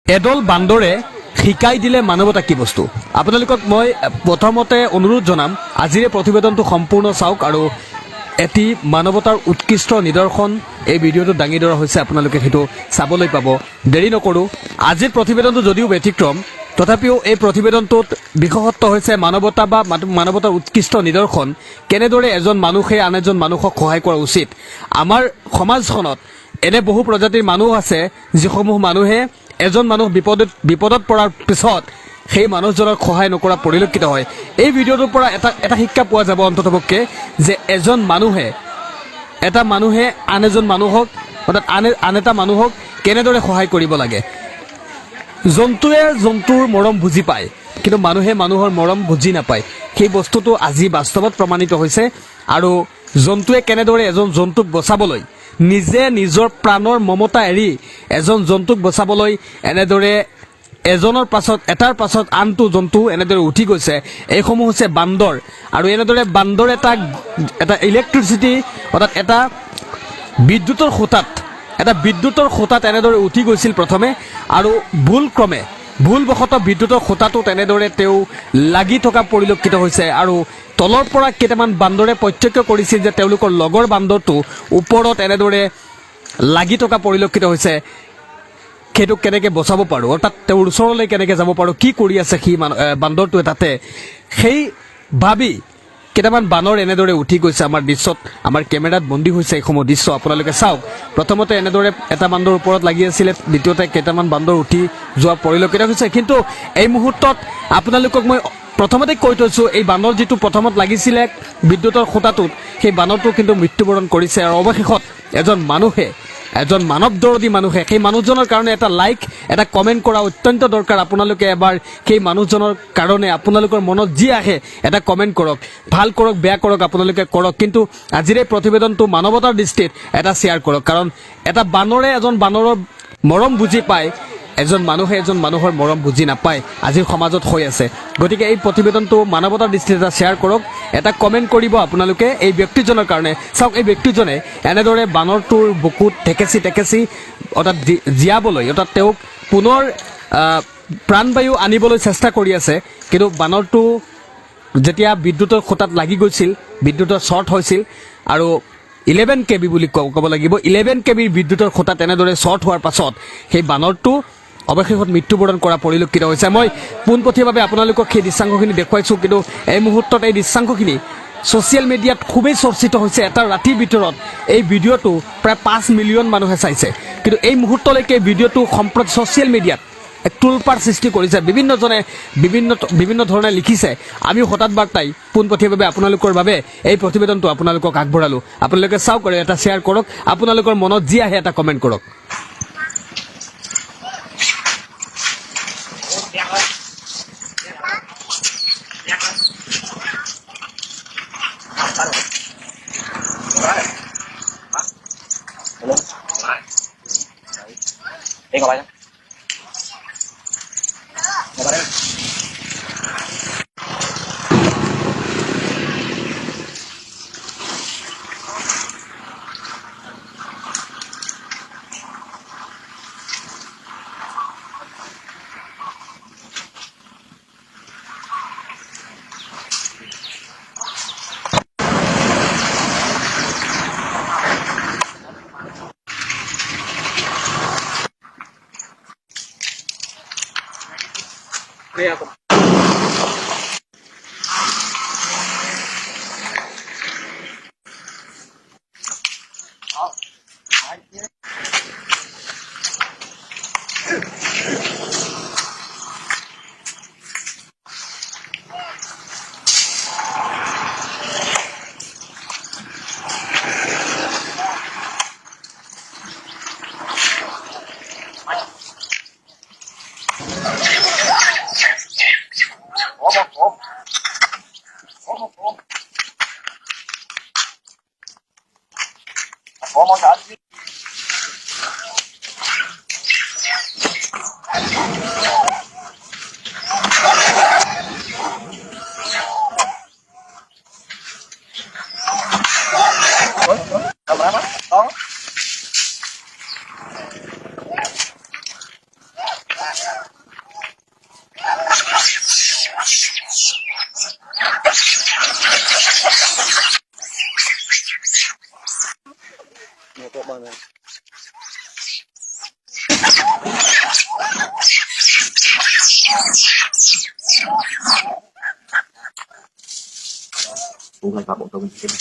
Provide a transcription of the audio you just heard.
এডল বান্দৰে শিকাই দিলে মানৱতা কি বস্তু। আপোনালোকক মই প্ৰথমতে অনুৰোধ জনাম আজিৰে প্ৰতিবেদনটো সম্পূৰ্ণ চাওক আৰু এটি মানৱতাৰ উৎকৃষ্ট নিদৰ্শন এই ভিডিঅ'টো দাঙি ধৰা হৈছে, আপোনালোকে সেইটো চাবলৈ পাব। দেৰি নকৰোঁ, আজিৰ প্ৰতিবেদনটো যদিও ব্যতিক্ৰম তথাপিও এই প্ৰতিবেদনটোত বিশেষত্ব হৈছে মানৱতা বা মানৱতাৰ উৎকৃষ্ট নিদৰ্শন। কেনেদৰে এজন মানুহে আন এজন মানুহক সহায় কৰা উচিত। আমাৰ সমাজখনত এনে বহু প্ৰজাতিৰ মানুহ আছে যিসমূহ মানুহে এজন মানুহ বিপদত পৰাৰ পিছত সেই মানুহজনক সহায় নকৰা পৰিলক্ষিত হয়। এই ভিডিঅ'টোৰ পৰা এটা শিক্ষা পোৱা যাব অন্ততঃপক্ষে যে এজন মানুহে আন এজন মানুহক অৰ্থাৎ আন এটা মানুহক কেনেদৰে সহায় কৰিব লাগে। জন্তুৱে জন্তুৰ মৰম বুজি পায়, কিন্তু মানুহে মানুহৰ মৰম বুজি নাপায়। সেই বস্তুটো আজি বাস্তৱত প্ৰমাণিত হৈছে। আৰু জন্তুৱে কেনেদৰে এজন জন্তুক বচাবলৈ নিজে নিজৰ প্ৰাণৰ মমতা এৰি এজন জন্তুক বচাবলৈ এনেদৰে এটাৰ পাছত আনটো জন্তু এনেদৰে উঠি গৈছে, এইসমূহ হৈছে বান্দৰ। আৰু এনেদৰে বান্দৰ এটা ইলেক্ট্ৰিচিটি অৰ্থাৎ এটা বিদ্যুতৰ খুঁটাত এনেদৰে উঠি গৈছিল প্ৰথমে, আৰু ভুলবশতঃ বিদ্যুতৰ খুঁটাটো তেনেদৰে তেওঁ লাগি থকা পৰিলক্ষিত হৈছে। আৰু তলৰ পৰা কেইটামান বান্দৰে প্ৰত্যক্ষ কৰিছিল যে তেওঁলোকৰ লগৰ বান্দৰটো ওপৰত এনেদৰে লাগি থকা পৰিলক্ষিত হৈছে। সেইটোক কেনেকৈ বচাব পাৰোঁ, অৰ্থাৎ তেওঁৰ ওচৰলৈ কেনেকৈ যাব পাৰোঁ, কি কৰি আছে সি বান্দৰটোৱে তাতে, সেই ভাবি কেইটামান বান্দৰ এনেদৰে উঠি গৈছে। আমাৰ দৃশ্যত, আমাৰ কেমেৰাত বন্দী হৈছে এইসমূহ দৃশ্য, আপোনালোকে চাওক। প্ৰথমতে এনেদৰে এটা বান্দৰ ওপৰত লাগি আছিলে, দ্বিতীয়তে কেইটামান বান্দৰ উঠি যোৱা পৰিলক্ষিত হৈছে। কিন্তু এই মুহূৰ্তত আপোনালোকক মই প্ৰথমতে কৈ থৈছোঁ, এই বান্দৰ যিটো প্ৰথমত লাগিছিলে বিদ্যুতৰ খুঁটাটোত, সেই বান্দৰটো কিন্তু মৃত্যুবৰণ কৰিছে। আৰু অৱশেষত এজন মানৱদৰদী মানুহে সেই মানুহজনৰ কাৰণে এটা কমেণ্ট কৰা অত্যন্ত দৰকাৰ। আপোনালোকে এবাৰ সেই মানুহজনৰ কাৰণে আপোনালোকৰ মনত যি আহে এটা কমেণ্ট কৰক, ভাল কৰক বেয়া কৰক আপোনালোকে কৰক, কিন্তু আজিৰ এই প্ৰতিবেদনটো মানৱতাৰ দৃষ্টিত এটা শ্বেয়াৰ কৰক। কাৰণ এটা বান্দৰে এজন বান্দৰৰ মৰম বুজি পায়, এজন মানুহে এজন মানুহৰ মৰম বুজি নাপায়, আজিৰ সমাজত হৈ আছে। গতিকে এই প্ৰতিবেদনটো মানৱতাৰ দৃষ্টিত এটা শ্বেয়াৰ কৰক, এটা কমেণ্ট কৰিব আপোনালোকে এই ব্যক্তিজনৰ কাৰণে। চাওক, এই ব্যক্তিজনে এনেদৰে বান্দৰটোৰ বুকুত ঠেকেচি অৰ্থাৎ জীয়াবলৈ, অৰ্থাৎ তেওঁক পুনৰ প্ৰাণবায়ু আনিবলৈ চেষ্টা কৰি আছে। কিন্তু বান্দৰটো যেতিয়া বিদ্যুতৰ খুঁটাত লাগি গৈছিল, বিদ্যুতৰ শ্বৰ্ট হৈছিল, আৰু 11 KB বুলি ক'ব লাগিব, 11 KBৰ বিদ্যুতৰ খুঁটাত এনেদৰে শ্বৰ্ট হোৱাৰ পাছত সেই বান্দৰটো অৱশেষত মৃত্যুবৰণ কৰা পৰিলক্ষিত হৈছে। মই পোনপটীয়াভাৱে আপোনালোকক সেই দৃশ্যাংশখিনি দেখুৱাইছোঁ, কিন্তু এই মুহূৰ্তত এই দৃশ্যাংশখিনি ছ'চিয়েল মিডিয়াত খুবেই চৰ্চিত হৈছে। এটা ৰাতিৰ ভিতৰত এই ভিডিঅ'টো প্ৰায় 5 মিলিয়ন মানুহে চাইছে। কিন্তু এই মুহূৰ্তলৈকে এই ভিডিঅ'টো সম্প্ৰতি ছ'চিয়েল মিডিয়াত এক তোলপাৰ সৃষ্টি কৰিছে। বিভিন্নজনে বিভিন্ন ধৰণে লিখিছে। আমিও হঠাৎ বাৰ্তাই পোনপটীয়াভাৱে আপোনালোকৰ বাবে এই প্ৰতিবেদনটো আপোনালোকক আগবঢ়ালোঁ। আপোনালোকে চাওক আৰু এটা শ্বেয়াৰ কৰক, আপোনালোকৰ মনত যি আহে এটা কমেণ্ট কৰক। ngay vào bọn tôi mình xem.